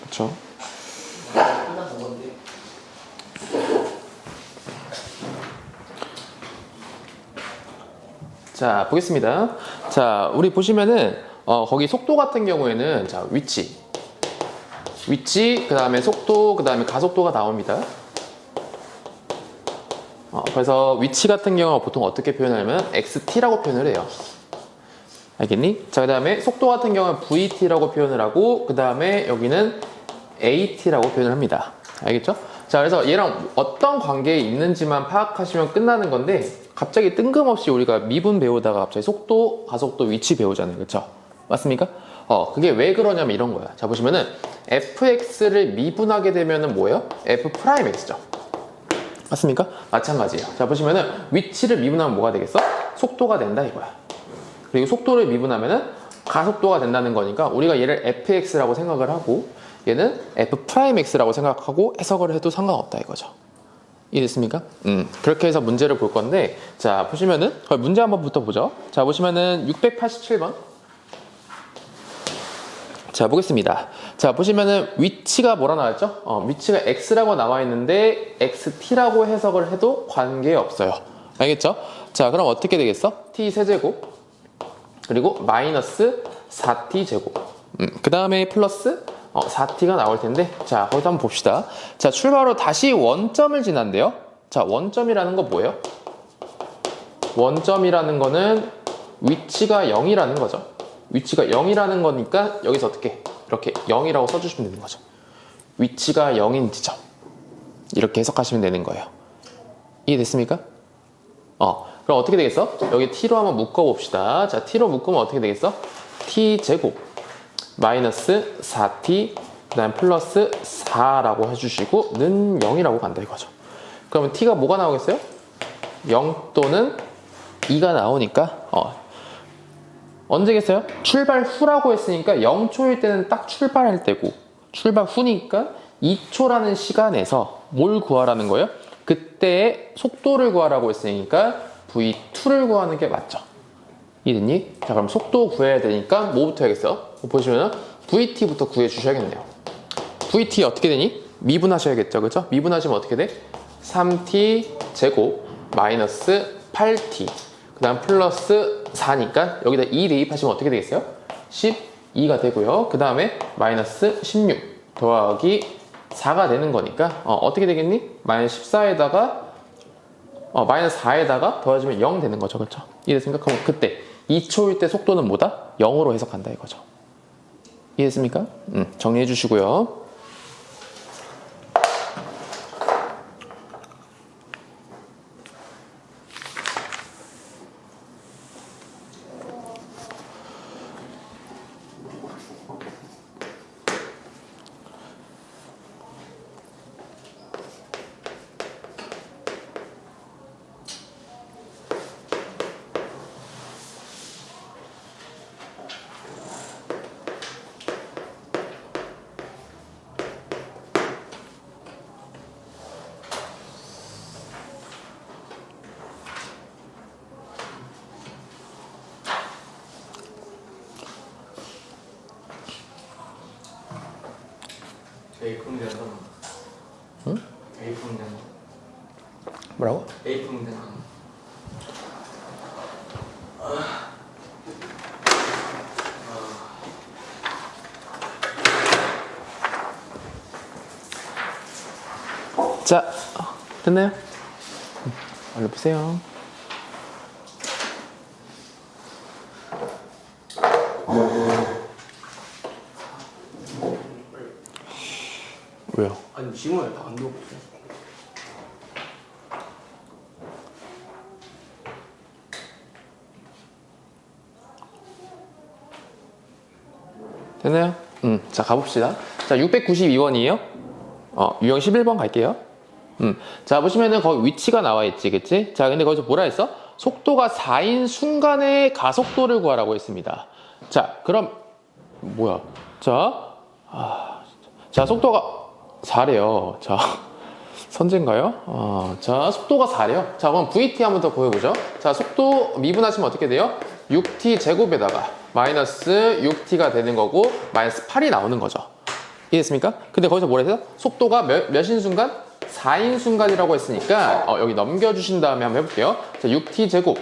그쵸? 끝나는 건데. 자, 보겠습니다. 자, 우리 보시면은 거기 속도 같은 경우에는 자, 위치, 그 다음에 속도, 그 다음에 가속도가 나옵니다. 그래서 위치 같은 경우는 보통 어떻게 표현하냐면 XT라고 표현을 해요. 알겠니? 자, 그 다음에 속도 같은 경우는 VT라고 표현을 하고, 그 다음에 여기는 AT라고 표현을 합니다. 알겠죠? 자, 그래서 얘랑 어떤 관계에 있는지만 파악하시면 끝나는 건데, 갑자기 뜬금없이 우리가 미분 배우다가 갑자기 속도, 가속도, 위치 배우잖아요. 그쵸? 맞습니까? 그게 왜 그러냐면 이런 거야. 자, 보시면은 fx를 미분하게 되면은 뭐예요? f'x죠. 맞습니까? 마찬가지예요. 자, 보시면은 위치를 미분하면 뭐가 되겠어? 속도가 된다 이거야. 그리고 속도를 미분하면은 가속도가 된다는 거니까 우리가 얘를 fx라고 생각을 하고 얘는 f'x라고 생각하고 해석을 해도 상관없다 이거죠. 이해됐습니까? 그렇게 해서 문제를 볼 건데, 자, 보시면은 문제 한번부터 보죠. 자, 보시면은 687번. 자, 보겠습니다. 자, 보시면은 위치가 뭐라 나왔죠? 위치가 x라고 나와 있는데 xt라고 해석을 해도 관계없어요. 알겠죠? 자, 그럼 어떻게 되겠어? t 세제곱 그리고 마이너스 4t 제곱. 그 다음에 플러스 4t가 나올 텐데, 자, 거기서 한번 봅시다. 자, 출발로 다시 원점을 지난대요. 자, 원점이라는 거 뭐예요? 원점이라는 거는 위치가 0이라는 거죠. 위치가 0이라는 거니까 여기서 어떻게? 이렇게 0이라고 써주시면 되는 거죠. 위치가 0인 지점. 이렇게 해석하시면 되는 거예요. 이해됐습니까? 그럼 어떻게 되겠어? 여기 t로 한번 묶어봅시다. 자, t로 묶으면 어떻게 되겠어? t제곱 마이너스 4t 그 다음 플러스 4라고 해주시고 는 0이라고 간다 이거죠. 그러면 t가 뭐가 나오겠어요? 0 또는 2가 나오니까 언제겠어요? 출발 후라고 했으니까 0초일 때는 딱 출발할 때고, 출발 후니까 2초라는 시간에서 뭘 구하라는 거예요? 그때의 속도를 구하라고 했으니까 v2를 구하는 게 맞죠. 이해됐니? 자, 그럼 속도 구해야 되니까 뭐부터 해야겠어요? 보시면 vt부터 구해 주셔야겠네요. vt 어떻게 되니? 미분하셔야겠죠, 그죠? 미분하시면 어떻게 돼? 3t 제곱 마이너스 8t 그 다음 플러스 4니까 여기다 2 대입하시면 어떻게 되겠어요? 12가 되고요. 그 다음에 마이너스 16 더하기 4가 되는 거니까 어떻게 되겠니? 마이너스 14에다가 마이너스 4에다가 더해주면 0 되는 거죠. 그렇죠? 이해됐습니까? 그럼 그때 2초일 때 속도는 뭐다? 0으로 해석한다 이거죠. 이해됐습니까? 정리해 주시고요. A품 된다. 응? A품 된다. 뭐라고? A품 된다. 자, 됐나요? 얼른 보세요. 왜요? 아니 지문을 다 안 넣고. 됐나요? 자, 가봅시다. 자, 692번이에요. 유형 11번 갈게요. 자, 보시면은 거기 위치가 나와 있지, 그치? 자, 근데 거기서 뭐라 했어? 속도가 4인 순간의 가속도를 구하라고 했습니다. 자, 그럼, 뭐야? 자, 속도가 4래요. 자, 선제인가요? 자, 속도가 4래요. 자, 그럼 VT 한번 더 보여보죠. 자, 속도 미분하시면 어떻게 돼요? 6t 제곱에다가 마이너스 6t가 되는 거고, 마이너스 8이 나오는 거죠. 이해됐습니까? 근데 거기서 뭐라 했어요? 속도가 몇인 순간? 4인 순간이라고 했으니까 여기 넘겨주신 다음에 한번 해볼게요. 자, 6t 제곱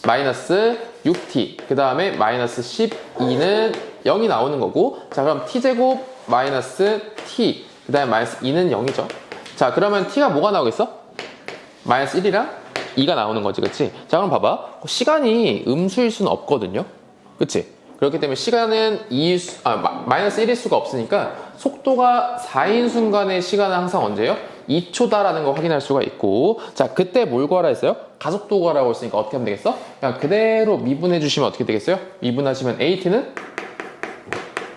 마이너스 6t 그 다음에 마이너스 12는 0이 나오는 거고, 자 그럼 t 제곱 마이너스 t 그 다음에 마이너스 2는 0이죠. 자 그러면 t가 뭐가 나오겠어? 마이너스 1이랑 2가 나오는 거지, 그치? 자 그럼 봐봐, 시간이 음수일 수는 없거든요, 그치? 그렇기 때문에 시간은 마이너스 1일 수가 없으니까 속도가 4인 순간의 시간은 항상 언제예요? 2초다라는 거 확인할 수가 있고, 자 그때 뭘 구하라 했어요? 가속도 구하라고 했으니까 어떻게 하면 되겠어? 그냥 그대로 미분해 주시면 어떻게 되겠어요? 미분하시면 AT는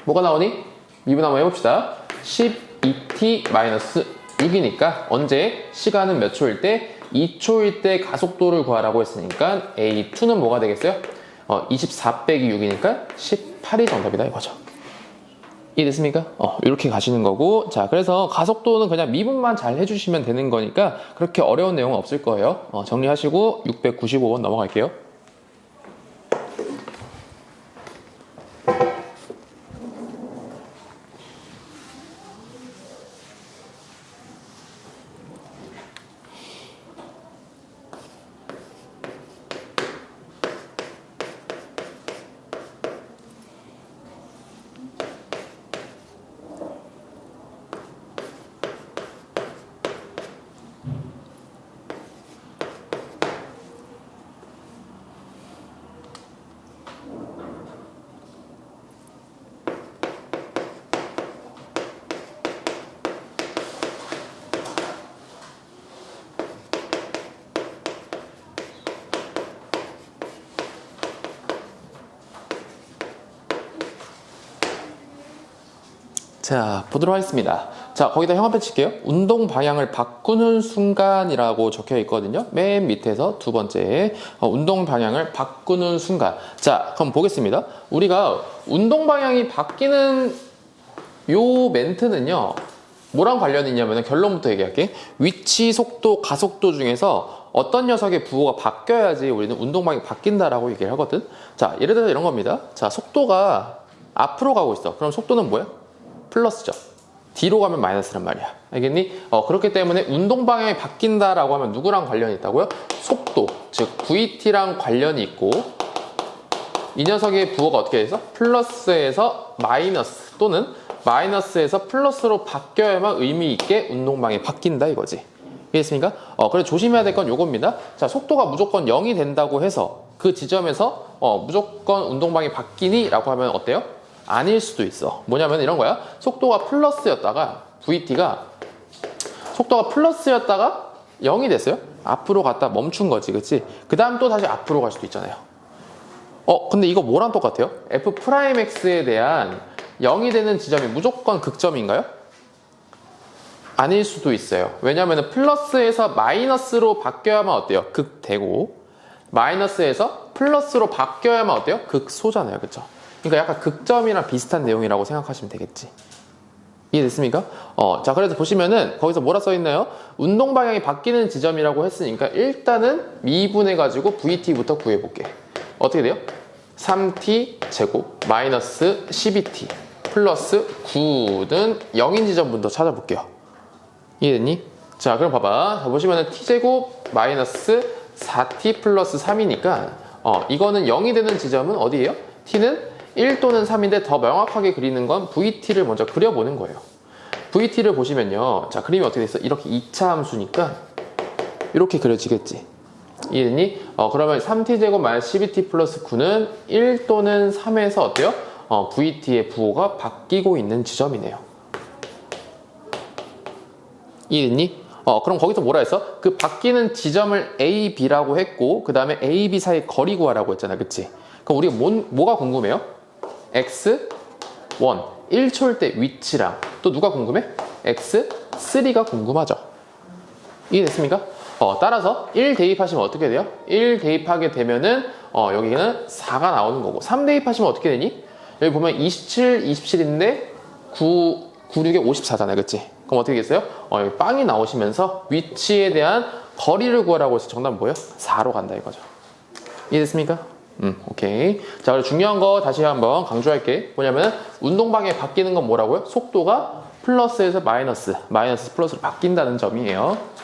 뭐가 나오니? 미분 한번 해봅시다. 12t-6이니까 언제? 시간은 몇 초일 때? 2초일 때 가속도를 구하라고 했으니까 A2는 뭐가 되겠어요? 24 빼기 6이니까 18이 정답이다 이거죠. 이해됐습니까? 이렇게 가시는 거고, 자 그래서 가속도는 그냥 미분만 잘 해주시면 되는 거니까 그렇게 어려운 내용은 없을 거예요. 정리하시고 695번 넘어갈게요. 자, 보도록 하겠습니다. 자, 거기다 형한표 칠게요. 운동 방향을 바꾸는 순간이라고 적혀 있거든요. 맨 밑에서 두 번째, 운동 방향을 바꾸는 순간. 자, 그럼 보겠습니다. 우리가 운동 방향이 바뀌는 요 멘트는요, 뭐랑 관련이 있냐면 결론부터 얘기할게. 위치, 속도, 가속도 중에서 어떤 녀석의 부호가 바뀌어야지 우리는 운동 방향이 바뀐다라고 얘기를 하거든. 자, 예를 들어서 이런 겁니다. 자, 속도가 앞으로 가고 있어. 그럼 속도는 뭐야? 플러스죠. 뒤로 가면 마이너스란 말이야. 알겠니? 그렇기 때문에 운동 방향이 바뀐다라고 하면 누구랑 관련이 있다고요? 속도, 즉 VT랑 관련이 있고, 이 녀석의 부호가 어떻게 돼서? 플러스에서 마이너스 또는 마이너스에서 플러스로 바뀌어야만 의미 있게 운동 방향이 바뀐다 이거지. 이해했습니까? 그래서 조심해야 될 건 요겁니다. 자, 속도가 무조건 0이 된다고 해서 그 지점에서 무조건 운동 방향이 바뀌니? 라고 하면 어때요? 아닐 수도 있어. 뭐냐면 이런 거야. 속도가 플러스였다가 VT가 속도가 플러스였다가 0이 됐어요. 앞으로 갔다 멈춘 거지, 그치? 그 다음 또 다시 앞으로 갈 수도 있잖아요. 근데 이거 뭐랑 똑같아요? F'X에 대한 0이 되는 지점이 무조건 극점인가요? 아닐 수도 있어요. 왜냐면 플러스에서 마이너스로 바뀌어야만 어때요? 극되고, 마이너스에서 플러스로 바뀌어야만 어때요? 극소잖아요, 그쵸? 그러니까 약간 극점이랑 비슷한 내용이라고 생각하시면 되겠지. 이해됐습니까? 자, 그래서 보시면은 거기서 뭐라 써있나요? 운동 방향이 바뀌는 지점이라고 했으니까 일단은 미분해가지고 VT부터 구해볼게. 어떻게 돼요? 3t 제곱 마이너스 12t 플러스 9는 0인 지점부터 찾아볼게요. 이해됐니? 자, 그럼 봐봐. 자, 보시면은 t제곱 마이너스 4t 플러스 3이니까 이거는 0이 되는 지점은 어디예요? t는 1 또는 3인데 더 명확하게 그리는 건 VT를 먼저 그려보는 거예요. VT를 보시면요. 자, 그림이 어떻게 됐어? 이렇게 2차 함수니까 이렇게 그려지겠지. 이해됐니? 그러면 3t제곱 마이너스 12t 플러스 9는 1 또는 3에서 어때요? VT의 부호가 바뀌고 있는 지점이네요. 이해됐니? 그럼 거기서 뭐라 했어? 그 바뀌는 지점을 A, B라고 했고, 그 다음에 A, B 사이 거리 구하라고 했잖아. 그치? 그럼 우리가 뭐가 궁금해요? X, 1, 1초일 때 위치랑 또 누가 궁금해? X, 3가 궁금하죠. 이해됐습니까? 따라서 1 대입하시면 어떻게 돼요? 1 대입하게 되면은 여기는 4가 나오는 거고, 3 대입하시면 어떻게 되니? 여기 보면 27, 27인데 9, 6에 54잖아요. 그치? 그럼 어떻게 됐어요? 여기 빵이 나오시면서 위치에 대한 거리를 구하라고 해서 정답은 뭐예요? 4로 간다 이거죠. 이해됐습니까? 오케이. 자, 그리고 중요한 거 다시 한번 강조할게. 뭐냐면 운동 방향이 바뀌는 건 뭐라고요? 속도가 플러스에서 마이너스, 마이너스 플러스로 바뀐다는 점이에요.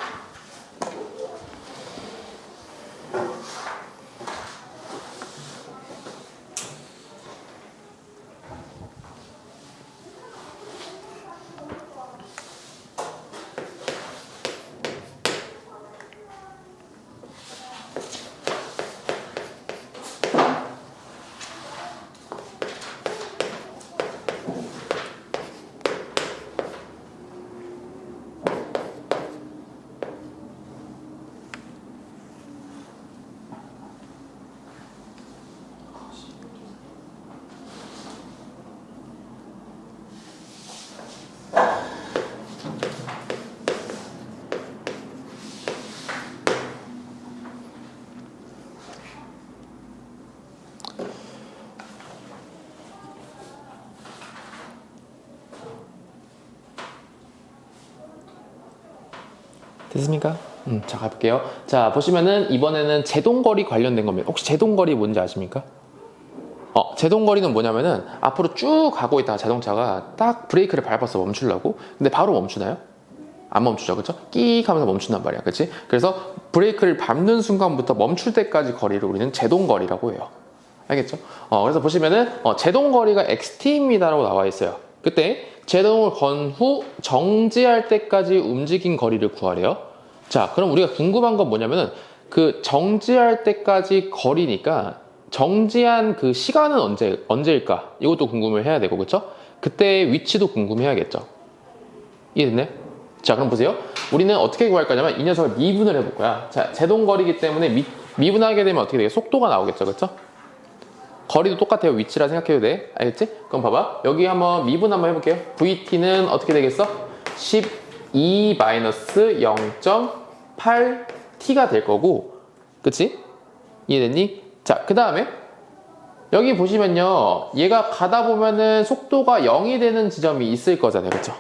됐습니까? 자, 가볼게요. 자, 보시면은 이번에는 제동거리 관련된 겁니다. 혹시 제동거리 뭔지 아십니까? 제동거리는 뭐냐면은 앞으로 쭉 가고 있다가 자동차가 딱 브레이크를 밟아서 멈추려고. 근데 바로 멈추나요? 안 멈추죠, 그쵸? 끼익 하면서 멈춘단 말이야, 그치? 그래서 브레이크를 밟는 순간부터 멈출 때까지 거리를 우리는 제동거리라고 해요. 알겠죠? 그래서 보시면은 제동거리가 xt입니다라고 나와 있어요. 그때 제동을 건 후 정지할 때까지 움직인 거리를 구하래요. 자, 그럼 우리가 궁금한 건 뭐냐면은 그 정지할 때까지 거리니까 정지한 그 시간은 언제일까? 이것도 궁금을 해야 되고, 그쵸? 그때 위치도 궁금해야겠죠. 이해됐나요? 자, 그럼 보세요. 우리는 어떻게 구할 거냐면 이 녀석을 미분을 해볼 거야. 자, 제동거리이기 때문에 미분하게 되면 어떻게 돼요? 속도가 나오겠죠, 그쵸? 거리도 똑같아요. 위치라 생각해도 돼. 알겠지? 그럼 봐봐. 여기 한번 미분 한번 해볼게요. VT는 어떻게 되겠어? 12-0.8T가 될 거고, 그치? 이해됐니? 자, 그 다음에 여기 보시면요, 얘가 가다 보면은 속도가 0이 되는 지점이 있을 거잖아요, 그쵸?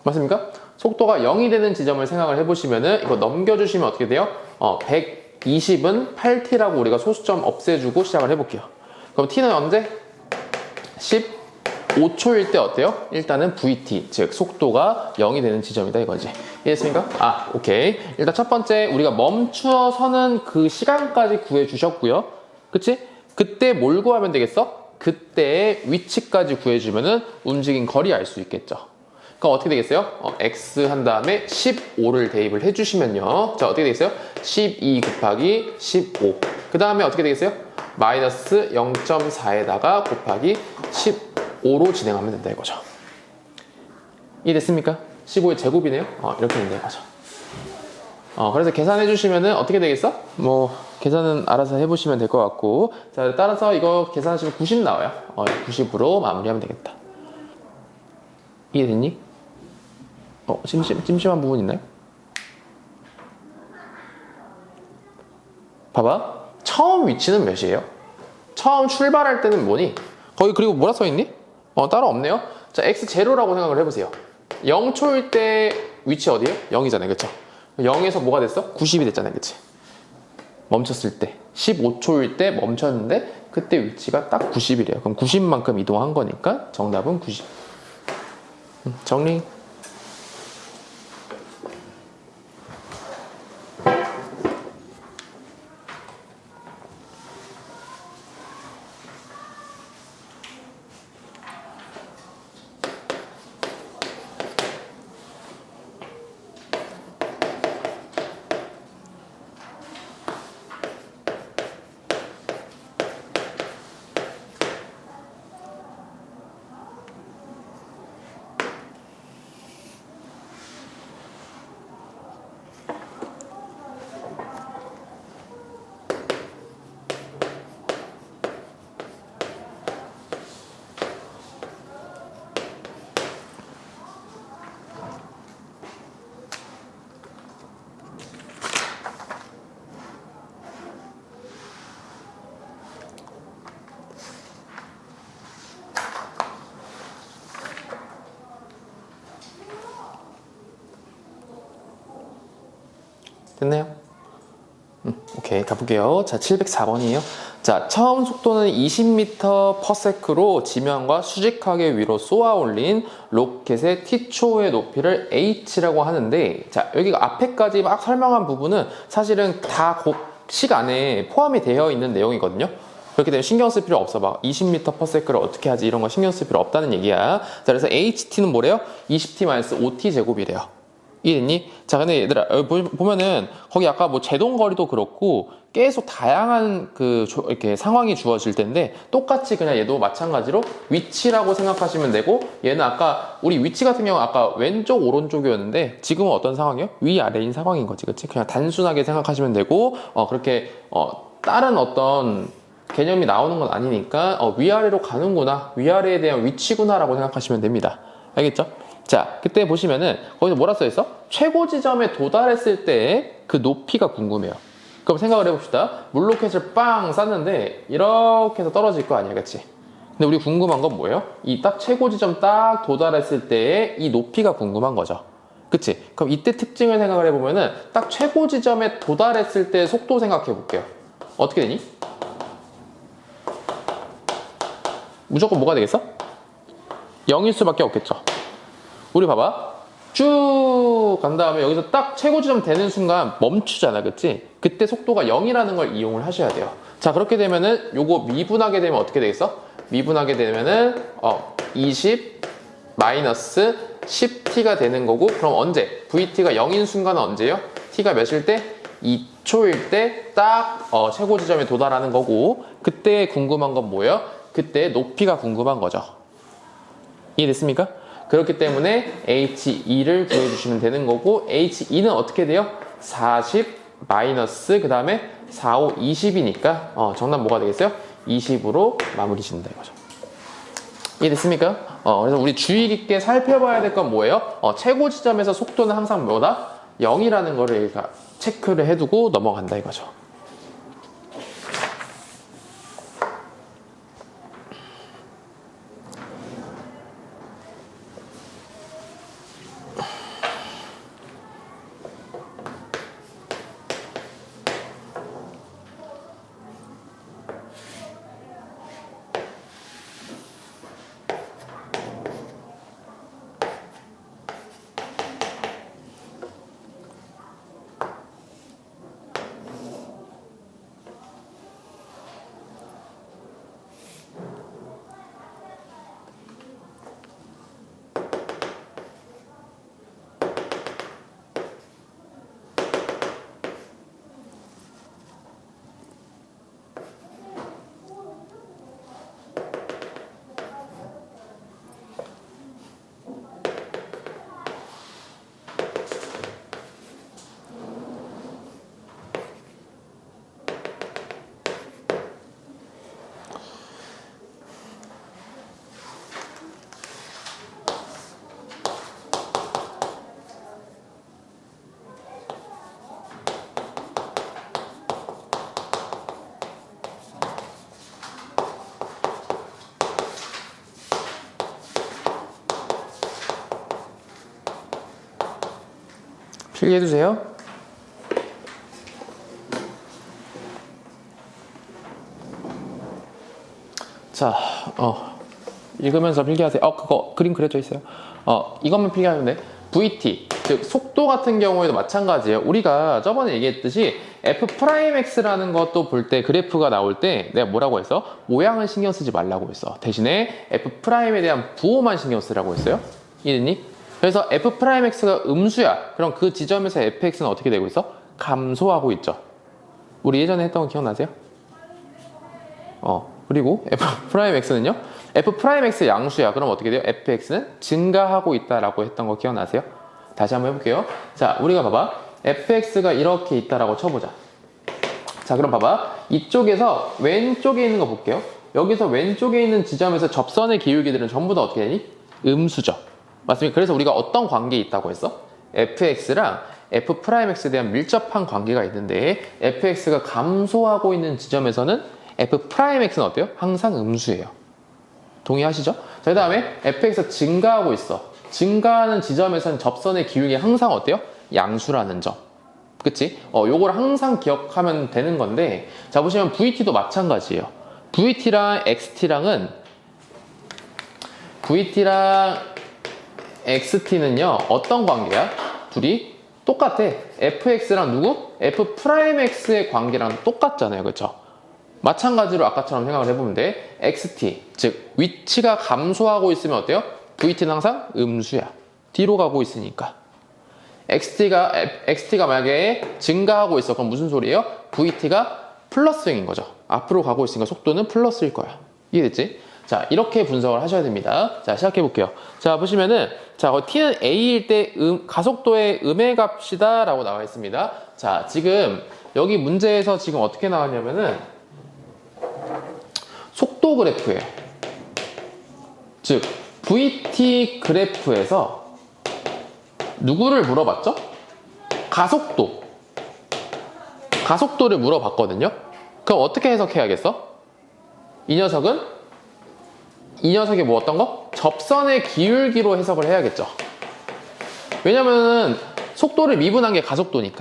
맞습니까? 속도가 0이 되는 지점을 생각을 해보시면은 이거 넘겨주시면 어떻게 돼요? 120은 8T라고 우리가 소수점 없애주고 시작을 해볼게요. 그럼 T는 언제? 15초일 때 어때요? 일단은 VT, 즉 속도가 0이 되는 지점이다 이거지. 이해했습니까? 오케이. 일단 첫 번째 우리가 멈추어서는 그 시간까지 구해주셨고요. 그치? 그때 뭘 구하면 되겠어? 그때의 위치까지 구해주면은 움직인 거리 알 수 있겠죠. 그럼 어떻게 되겠어요? x 한 다음에 15를 대입을 해주시면요. 자, 어떻게 되겠어요? 12 곱하기 15. 그 다음에 어떻게 되겠어요? 마이너스 0.4에다가 곱하기 15로 진행하면 된다 이거죠. 이해됐습니까? 15의 제곱이네요. 이렇게 된다 이거죠. 그래서 계산해 주시면은 어떻게 되겠어? 뭐 계산은 알아서 해보시면 될 것 같고, 자, 따라서 이거 계산하시면 90 나와요. 90으로 마무리하면 되겠다. 이해됐니? 찜찜한 부분 있나요? 봐봐. 처음 위치는 몇이에요? 처음 출발할 때는 뭐니? 거기 그리고 뭐라 써있니? 따로 없네요. 자, x0라고 생각을 해보세요. 0초일 때 위치 어디에요? 0이잖아요, 그쵸? 0에서 뭐가 됐어? 90이 됐잖아요, 그치? 멈췄을 때 15초일 때 멈췄는데 그때 위치가 딱 90이래요. 그럼 90만큼 이동한 거니까 정답은 90. 정리. 됐나요? 오케이, 가볼게요. 자, 704번이에요. 자, 처음 속도는 20m/s로 지면과 수직하게 위로 쏘아 올린 로켓의 t초의 높이를 h라고 하는데, 자, 여기가 앞에까지 막 설명한 부분은 사실은 다 시간에 포함이 되어 있는 내용이거든요. 그렇기 때문에 신경 쓸 필요 없어. 막 20m/s를 어떻게 하지 이런 거 신경 쓸 필요 없다는 얘기야. 자, 그래서 ht는 뭐래요? 20t-5t 제곱이래요. 이해됐니? 자, 근데 얘들아, 여기 보면은 거기 아까 뭐 제동거리도 그렇고 계속 다양한 이렇게 상황이 주어질 텐데, 똑같이 그냥 얘도 마찬가지로 위치라고 생각하시면 되고, 얘는 아까 우리 위치 같은 경우 아까 왼쪽 오른쪽이었는데 지금은 어떤 상황이에요? 위아래인 상황인 거지, 그치? 그냥 단순하게 생각하시면 되고, 그렇게 다른 어떤 개념이 나오는 건 아니니까 위아래로 가는구나, 위아래에 대한 위치구나 라고 생각하시면 됩니다. 알겠죠? 자, 그때 보시면은 거기서 뭐라 써있어? 최고 지점에 도달했을 때 그 높이가 궁금해요. 그럼 생각을 해봅시다. 물로켓을 빵 쐈는데 이렇게 해서 떨어질 거 아니야, 그치? 근데 우리 궁금한 건 뭐예요? 이 딱 최고 지점 딱 도달했을 때의 이 높이가 궁금한 거죠. 그치? 그럼 이때 특징을 생각을 해보면은 딱 최고 지점에 도달했을 때 속도 생각해 볼게요. 어떻게 되니? 무조건 뭐가 되겠어? 0일 수밖에 없겠죠. 우리 봐봐. 쭉 간 다음에 여기서 딱 최고 지점 되는 순간 멈추잖아, 그치? 그때 속도가 0이라는 걸 이용을 하셔야 돼요. 자, 그렇게 되면은 요거 미분하게 되면 어떻게 되겠어? 미분하게 되면은 20 마이너스 10t가 되는 거고, 그럼 언제? vt가 0인 순간은 언제요? t가 몇일 때? 2초일 때 딱 최고 지점에 도달하는 거고, 그때 궁금한 건 뭐예요? 그때 높이가 궁금한 거죠. 이해됐습니까? 그렇기 때문에 H2를 구해주시면 되는 거고, H2는 어떻게 돼요? 40 마이너스 그 다음에 4, 5, 20이니까 정답 뭐가 되겠어요? 20으로 마무리 짓는다 이거죠. 이해됐습니까? 그래서 우리 주의 깊게 살펴봐야 될 건 뭐예요? 최고 지점에서 속도는 항상 뭐다? 0이라는 거를 체크를 해두고 넘어간다 이거죠. 필기해주세요. 자, 읽으면서 필기하세요. 그거 그림 그려져 있어요. 이것만 필기하면 돼. VT, 즉 속도 같은 경우에도 마찬가지예요. 우리가 저번에 얘기했듯이 F'X라는 것도 볼 때 그래프가 나올 때 내가 뭐라고 했어? 모양을 신경 쓰지 말라고 했어. 대신에 F'에 대한 부호만 신경 쓰라고 했어요. 이해됐니? 그래서 F'X가 음수야. 그럼 그 지점에서 Fx는 어떻게 되고 있어? 감소하고 있죠. 우리 예전에 했던 거 기억나세요? 그리고 F'X는요? F'X 양수야. 그럼 어떻게 돼요? Fx는 증가하고 있다라고 했던 거 기억나세요? 다시 한번 해볼게요. 자, 우리가 봐봐. Fx가 이렇게 있다라고 쳐보자. 자, 그럼 봐봐. 이쪽에서 왼쪽에 있는 거 볼게요. 여기서 왼쪽에 있는 지점에서 접선의 기울기들은 전부 다 어떻게 되니? 음수죠. 맞습니까? 그래서 우리가 어떤 관계에 있다고 했어? Fx랑 F'X에 대한 밀접한 관계가 있는데, Fx가 감소하고 있는 지점에서는 F'X는 어때요? 항상 음수예요. 동의하시죠? 자, 그 다음에 Fx가 증가하고 있어. 증가하는 지점에서는 접선의 기울기 항상 어때요? 양수라는 점. 그치? 요걸 항상 기억하면 되는 건데, 자, 보시면 VT도 마찬가지예요. VT랑 XT는요, 어떤 관계야? 둘이 똑같아. fx랑 누구? f'x의 관계랑 똑같잖아요. 그쵸? 마찬가지로 아까처럼 생각을 해보면 돼. xt, 즉 위치가 감소하고 있으면 어때요? VT는 항상 음수야. 뒤로 가고 있으니까. xt가 만약에 증가하고 있어. 그럼 무슨 소리예요? vt가 플러스인 거죠. 앞으로 가고 있으니까 속도는 플러스일 거야. 이해됐지? 자, 이렇게 분석을 하셔야 됩니다. 자, 시작해 볼게요. 자, 보시면은, 자, t는 a일 때 가속도의 음의 값이다 라고 나와 있습니다. 자, 지금 여기 문제에서 지금 어떻게 나왔냐면은 속도 그래프예요. 즉, vt 그래프에서 누구를 물어봤죠? 가속도를 물어봤거든요. 그럼 어떻게 해석해야겠어? 이 녀석이 뭐 어떤 거? 접선의 기울기로 해석을 해야겠죠. 왜냐면은 속도를 미분한 게 가속도니까.